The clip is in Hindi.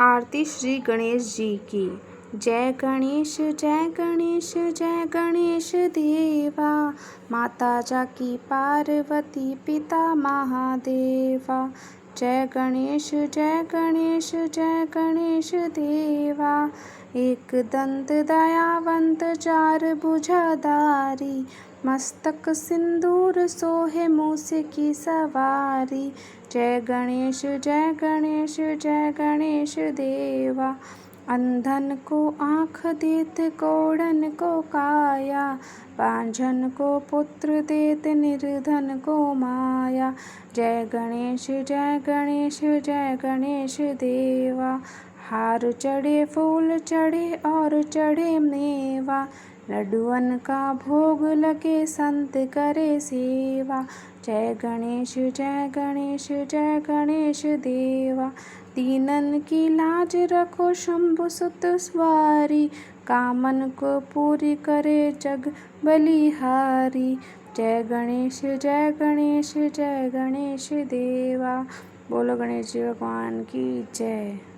आरती श्री गणेश जी की। जय गणेश जय गणेश जय गणेश देवा, माता जाकी पार्वती पिता महादेवा। जय गणेश जय गणेश जय गणेश देवा, एक दंत दयावंत चार भुजाधारी, मस्तक सिंदूर सोहे मूस की सवारी। जय गणेश जय गणेश जय गणेश देवा, अंधन को आँख देत कोढ़न को काया, बांझन को पुत्र देत निर्धन को माया। जय गणेश जय गणेश जय गणेश देवा, हार चढ़े फूल चढ़े और चढ़े मेवा, लड्डुअन का भोग लगे संत करे सेवा। जय गणेश जय गणेश जय गणेश देवा, दीनन की लाज रखो शंभु सुत सवारी, कामन को पूरी करे जग बलिहारी। जय गणेश जय गणेश जय गणेश देवा। बोलो गणेश जी भगवान की जय।